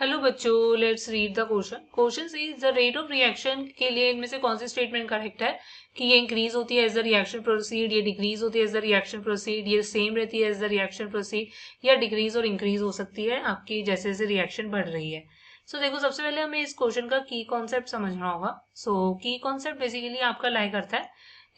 Hello बच्चों, let's read the question. Question is the rate of reaction के लिए इनमें से कौन सी स्टेटमेंट करेक्ट है कि ये इंक्रीज होती है एज द रिएक्शन प्रोसीड, ये डिक्रीज होती है एज द रिएक्शन प्रोसीड, ये सेम रहती है एज द रिएक्शन प्रोसीड, या डिक्रीज और इंक्रीज हो सकती है आपकी जैसे जैसे रिएक्शन बढ़ रही है। सो देखो, सबसे पहले हमें इस क्वेश्चन का की कॉन्सेप्ट समझना होगा। सो की कॉन्सेप्ट बेसिकली आपका लाई करता है,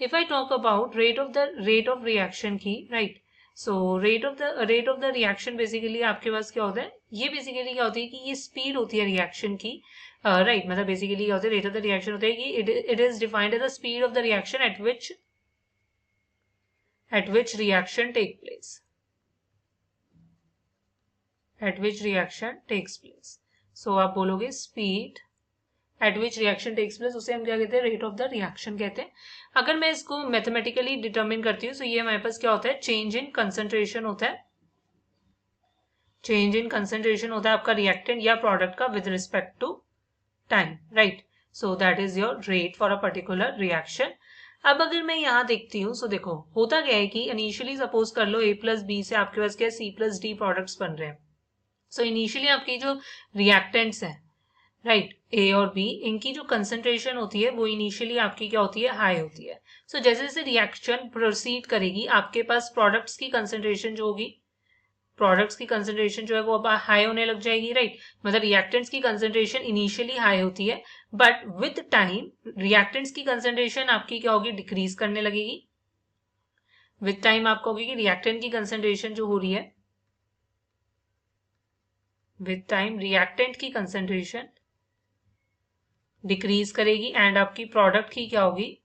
if I talk about rate of reaction की, right. So rate of the reaction basically आपके पास क्या होता है, ये बेसिकली क्या होती है कि ये स्पीड होती है रिएक्शन की, राइट। मतलब बेसिकली क्या होता है, रेट ऑफ द रिएक्शन होता है कि it is defined as the speed of the reaction at which reaction take place, at which reaction takes place. So आप बोलोगे speed at which reaction takes place, उसे हम क्या कहते हैं, रेट ऑफ द रिएक्शन कहते हैं। अगर मैं इसको मैथमेटिकली डिटरमिन करती हूँ तो ये हमारे पास क्या होता है, चेंज इन कंसंट्रेशन होता है। चेंज इन कंसंट्रेशन होता है आपका रिएक्टेंट या प्रोडक्ट का with respect to time, right. So that is your rate for a particular reaction. अब अगर मैं यहाँ देखती हूँ, सो देखो होता क्या है कि इनिशियली सपोज कर लो A+B से आपके पास क्या है, C+D प्रोडक्ट्स बन रहे हैं। सो इनिशियली आपकी जो रिएक्टेंट्स हैं, राइट, A और B, इनकी जो कंसंट्रेशन होती है वो इनिशियली आपकी क्या होती है, हाई होती है। सो जैसे जैसे रिएक्शन प्रोसीड करेगी आपके पास प्रोडक्ट्स की कंसंट्रेशन जो होगी, प्रोडक्ट्स की कंसंट्रेशन जो है वो अब हाई होने लग जाएगी, राइट। मतलब रिएक्टेंट्स की कंसंट्रेशन इनिशियली हाई होती है, बट विद टाइम रिएक्टेंट्स की कंसंट्रेशन आपकी क्या होगी, डिक्रीज करने लगेगी। विद टाइम आपको होगी कि रिएक्टेंट की कंसंट्रेशन जो हो रही है, विद टाइम रिएक्टेंट की कंसंट्रेशन डिक्रीज करेगी एंड आपकी प्रोडक्ट की क्या होगी,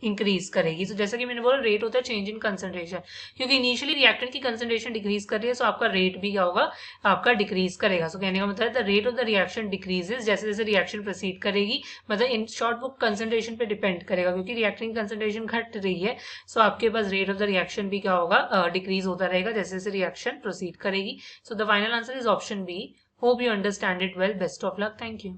इंक्रीज करेगी। तो जैसा कि मैंने बोला, रेट होता है चेंज इन कंसंट्रेशन, क्योंकि इनिशियली रिएक्टेंट की कंसंट्रेशन डिक्रीज कर रही है, सो आपका रेट भी क्या होगा, आपका डिक्रीज करेगा। सो कहने का मतलब the rate of the reaction decreases जैसे जैसे रिएक्शन प्रोसीड करेगी। मतलब इन शॉर्ट वो कंसंट्रेशन पे डिपेंड करेगा, क्योंकि रिएक्टेंट कंसंट्रेशन घट रही है, सो आपके पास रेट ऑफ द रिएक्शन भी क्या होगा, डिक्रीज होता रहेगा जैसे जैसे रिएक्शन प्रोसीड करेगी। So the final answer is option B. Hope you understand it well. Best of luck. Thank you.